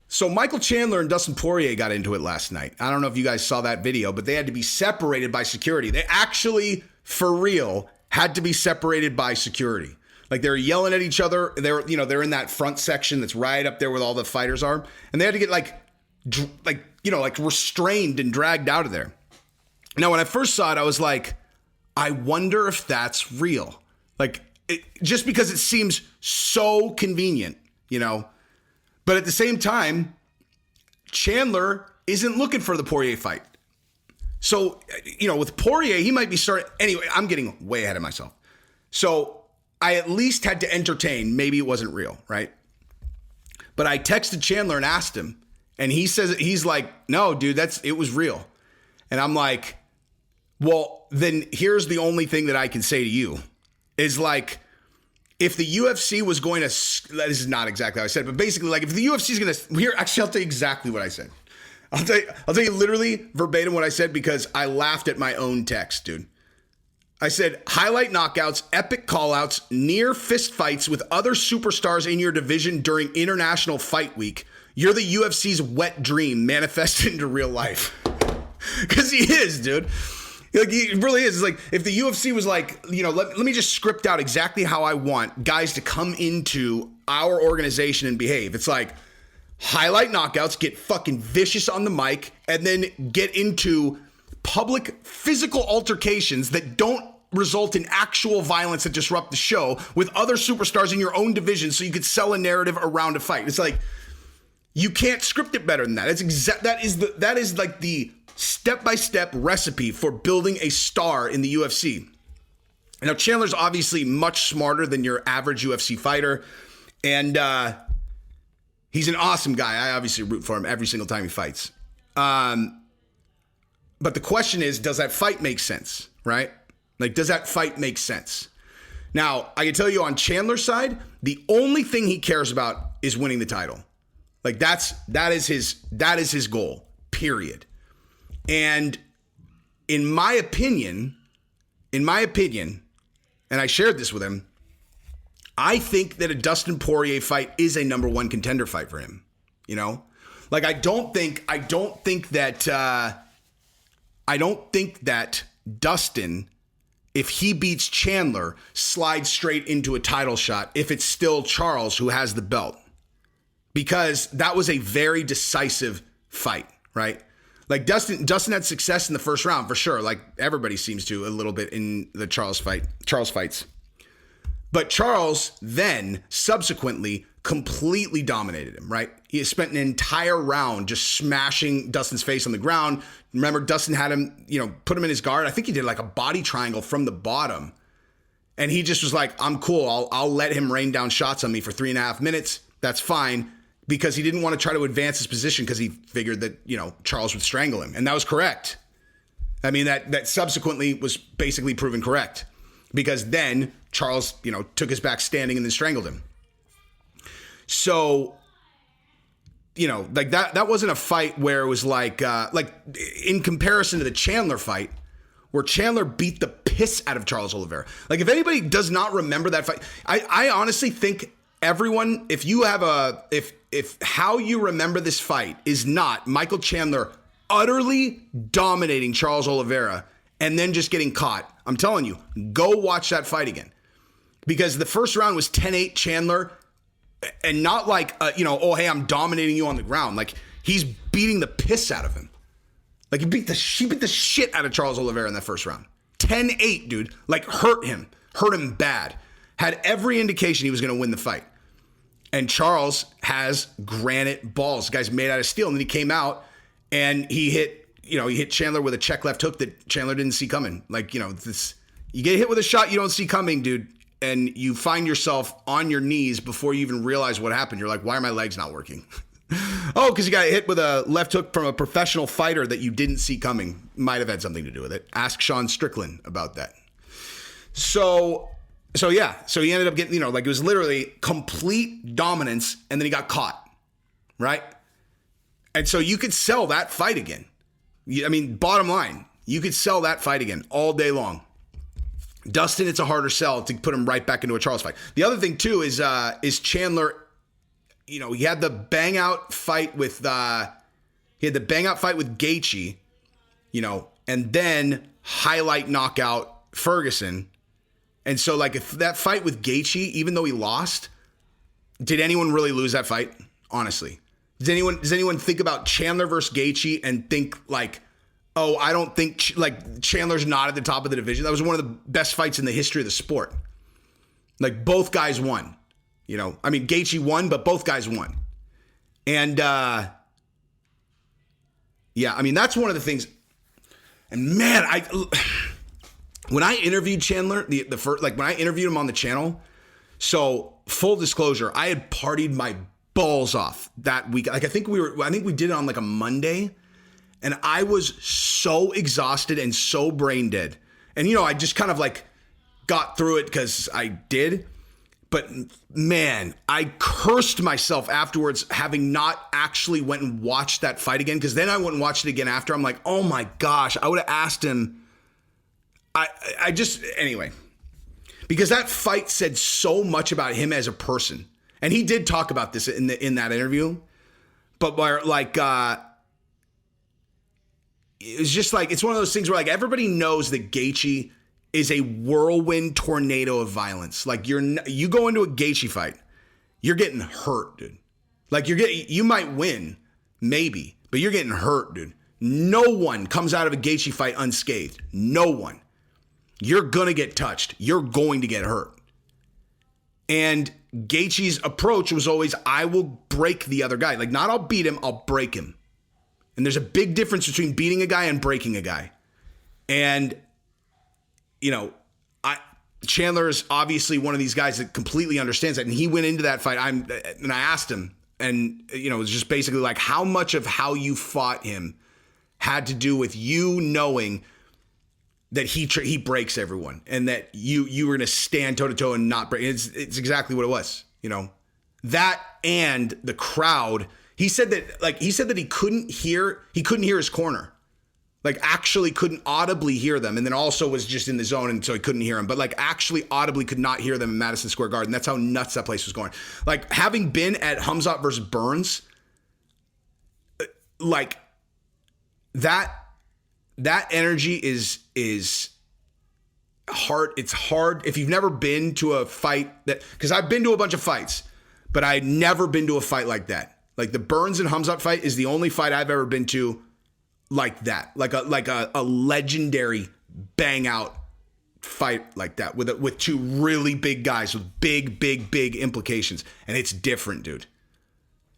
So Michael Chandler and Dustin Poirier got into it last night. I don't know if you guys saw that video, but they had to be separated by security. They actually, for real, had to be separated by security. Like, they were yelling at each other. They're in that front section that's right up there where all the fighters are. And they had to get like restrained and dragged out of there. Now, when I first saw it, I was like, I wonder if that's real. Like, just because it seems so convenient, you know. But at the same time, Chandler isn't looking for the Poirier fight. So, you know, with Poirier, he might be starting. Anyway, I'm getting way ahead of myself. So I at least had to entertain. Maybe it wasn't real, right? But I texted Chandler and asked him. And he's like, no, dude, it was real. And I'm like, well, then here's the only thing that I can say to you is like, if the UFC was going to, this is not exactly how I said it, but basically, like, if the UFC is going to, actually, I'll tell you exactly what I said. I'll tell you literally verbatim what I said because I laughed at my own text, dude. I said, highlight knockouts, epic callouts, near fist fights with other superstars in your division during International Fight Week. You're the UFC's wet dream manifested into real life. Because he is, dude. Like, he really is. It's like, if the UFC was like, you know, let me just script out exactly how I want guys to come into our organization and behave. It's like, highlight knockouts, get fucking vicious on the mic, and then get into public physical altercations that don't result in actual violence that disrupt the show with other superstars in your own division so you could sell a narrative around a fight. It's like, you can't script it better than that. That is like the step-by-step recipe for building a star in the UFC. Now, Chandler's obviously much smarter than your average UFC fighter, and he's an awesome guy. I obviously root for him every single time he fights. But the question is, does that fight make sense, right? Like, does that fight make sense? Now, I can tell you on Chandler's side, the only thing he cares about is winning the title. Like, that is his goal, period. And in my opinion, and I shared this with him, I think that a Dustin Poirier fight is a number one contender fight for him. You know, like, I don't think that Dustin, if he beats Chandler, slides straight into a title shot if it's still Charles who has the belt. Because that was a very decisive fight, right? Like, Dustin had success in the first round for sure. Like, everybody seems to a little bit in the Charles fights. But Charles then subsequently completely dominated him, right? He spent an entire round just smashing Dustin's face on the ground. Remember, Dustin had him, you know, put him in his guard. I think he did like a body triangle from the bottom. And he just was like, I'm cool. I'll let him rain down shots on me for 3.5 minutes. That's fine. Because he didn't want to try to advance his position because he figured that, you know, Charles would strangle him. And that was correct. I mean, that subsequently was basically proven correct. Because then Charles, you know, took his back standing and then strangled him. So, you know, like that wasn't a fight where it was like in comparison to the Chandler fight, where Chandler beat the piss out of Charles Oliveira. Like, if anybody does not remember that fight, I honestly think everyone, if how you remember this fight is not Michael Chandler utterly dominating Charles Oliveira and then just getting caught, I'm telling you, go watch that fight again. Because the first round was 10-8 Chandler, and not like, oh, hey, I'm dominating you on the ground. Like, he's beating the piss out of him. Like, he beat the shit out of Charles Oliveira in that first round. 10-8, dude. Like, hurt him bad. Had every indication he was going to win the fight. And Charles has granite balls. The guy's made out of steel. And then he came out and he hit Chandler with a check left hook that Chandler didn't see coming. Like, you get hit with a shot you don't see coming, dude. And you find yourself on your knees before you even realize what happened. You're like, why are my legs not working? Oh, because you got hit with a left hook from a professional fighter that you didn't see coming. Might have had something to do with it. Ask Sean Strickland about that. So yeah. So he ended up getting, like it was literally complete dominance, and then he got caught, right? And so you could sell that fight again. I mean, bottom line, you could sell that fight again all day long. Dustin, it's a harder sell to put him right back into a Charles fight. The other thing too is Chandler. He had the bang out fight with Gaethje, and then highlight knockout Ferguson. And so, like, if that fight with Gaethje, even though he lost, did anyone really lose that fight? Honestly, does anyone think about Chandler versus Gaethje and think like, oh, I don't think Chandler's not at the top of the division? That was one of the best fights in the history of the sport. Like, both guys won. I mean, Gaethje won, but both guys won. And yeah, I mean, that's one of the things. And man, when I interviewed Chandler, the first, like when I interviewed him on the channel, so full disclosure, I had partied my balls off that week. Like I think we did it on like a Monday, and I was so exhausted and so brain dead. And I just kind of like got through it because I did. But man, I cursed myself afterwards having not actually went and watched that fight again, because then I went and watched it again after. I'm like, oh my gosh, I would have asked him. Anyway, because that fight said so much about him as a person. And he did talk about this in that interview. But like, it's just like, it's one of those things where like everybody knows that Gaethje is a whirlwind tornado of violence. Like you go into a Gaethje fight, you're getting hurt, dude. Like you might win, maybe, but you're getting hurt, dude. No one comes out of a Gaethje fight unscathed. No one. You're gonna get touched. You're going to get hurt. And Gaethje's approach was always, I will break the other guy. Like, not I'll beat him, I'll break him. And there's a big difference between beating a guy and breaking a guy. And Chandler is obviously one of these guys that completely understands that. And he went into that fight. I asked him, and it was just basically like, how much of how you fought him had to do with you knowing that he breaks everyone, and that you were going to stand toe to toe and not break. It's exactly what it was. That and the crowd. He said that he couldn't hear his corner. Like, actually couldn't audibly hear them, and then also was just in the zone, and so he couldn't hear them. But like, actually audibly could not hear them in Madison Square Garden. That's how nuts that place was going. Like, having been at Khamzat versus Burns, like that energy is hard. It's hard if you've never been to a fight because I've been to a bunch of fights, but I'd never been to a fight like that. Like the Burns and Khamzat fight is the only fight I've ever been to like that, like a legendary bang out fight like that with two really big guys with big implications. And it's different, dude.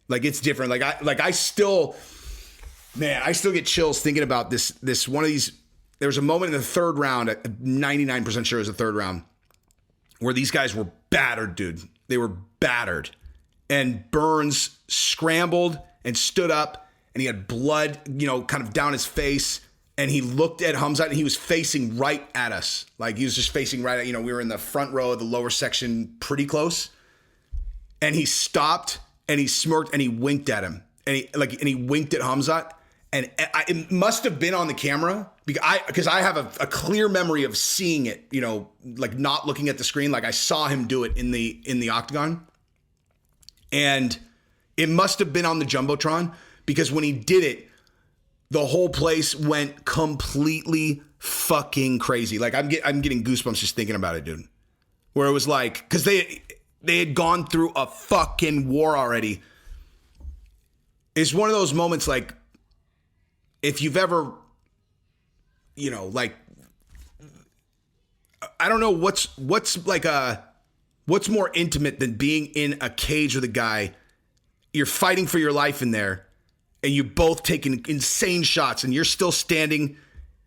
Like, it's different. I still get chills thinking about this one of these. There was a moment in the third round, I'm 99% sure it was the third round, where these guys were battered, dude. They were battered. And Burns scrambled and stood up, and he had blood, kind of down his face. And he looked at Khamzat, and he was facing right at us. Like, he was just facing right at, we were in the front row of the lower section, pretty close. And he stopped, and he smirked, and he winked at him. And he winked at Khamzat. And it must have been on the camera because I have a clear memory of seeing it, like not looking at the screen. Like, I saw him do it in the octagon. And it must have been on the Jumbotron, because when he did it, the whole place went completely fucking crazy. Like, I'm getting goosebumps just thinking about it, dude. Where it was like, because they had gone through a fucking war already. It's one of those moments, like, if you've ever, like, I don't know what's more intimate than being in a cage with a guy. You're fighting for your life in there, and you both taking insane shots, and you're still standing,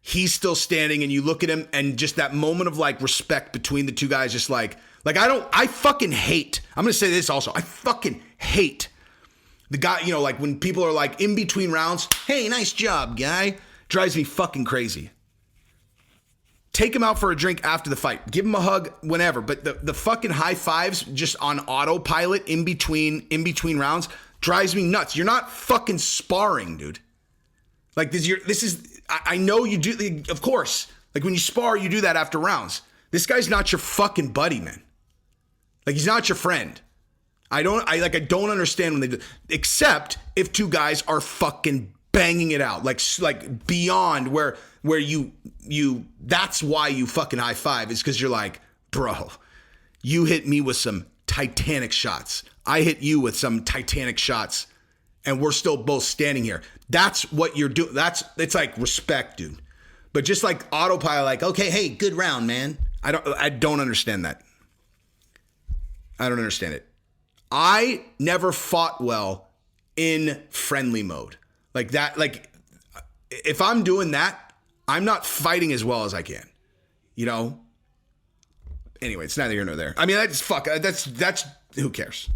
he's still standing, and you look at him, and just that moment of like respect between the two guys, just like I fucking hate, I'm going to say this also, I fucking hate The guy, you know, like when people are like in between rounds, hey, nice job, guy, drives me fucking crazy. Take him out for a drink after the fight. Give him a hug whenever. But the fucking high fives just on autopilot in between rounds drives me nuts. You're not fucking sparring, dude. Like I know you do, of course. Like when you spar, you do that after rounds. This guy's not your fucking buddy, man. Like he's not your friend. I don't understand when they do, except if two guys are fucking banging it out, like beyond where you that's why you fucking high five, is because you're like, bro, you hit me with some Titanic shots. I hit you with some Titanic shots, and we're still both standing here. That's what you're doing. It's like respect, dude. But just like autopilot, like, okay, hey, good round, man. I don't understand that. I don't understand it. I never fought well in friendly mode. Like that, like if I'm doing that, I'm not fighting as well as I can. You know? Anyway, it's neither here nor there. I mean, that's who cares?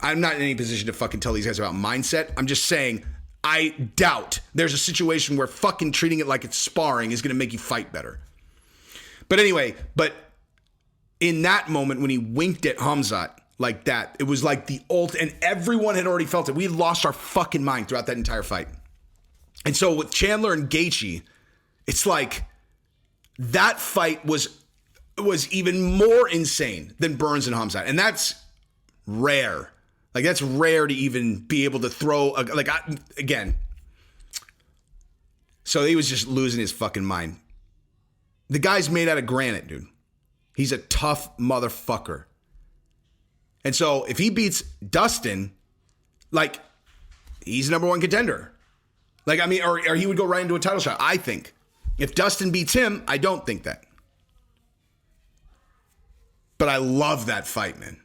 I'm not in any position to fucking tell these guys about mindset. I'm just saying I doubt there's a situation where fucking treating it like it's sparring is going to make you fight better. But anyway, in that moment when he winked at Khamzat like that, it was like the and everyone had already felt it. We had lost our fucking mind throughout that entire fight. And so with Chandler and Gaethje, it's like that fight was even more insane than Burns and Khamzat. And that's rare. Like that's rare to even be able to throw again. So he was just losing his fucking mind. The guy's made out of granite, dude. He's a tough motherfucker. And so if he beats Dustin, like he's number one contender. Like, I mean, or he would go right into a title shot, I think. If Dustin beats him, I don't think that. But I love that fight, man.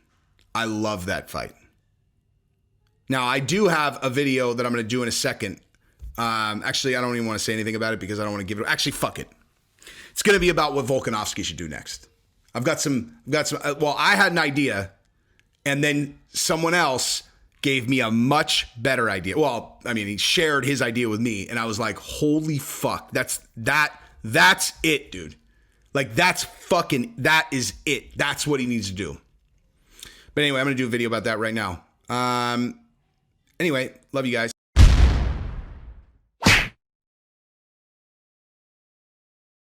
I love that fight. Now, I do have a video that I'm going to do in a second. Actually, I don't even want to say anything about it because I don't want to give it. Actually, fuck it. It's going to be about what Volkanovski should do next. I've got some. Well, I had an idea, and then someone else gave me a much better idea. Well, I mean, he shared his idea with me, and I was like, "Holy fuck! That's it, dude. Like that is it. That's what he needs to do." But anyway, I'm going to do a video about that right now. Anyway, love you guys.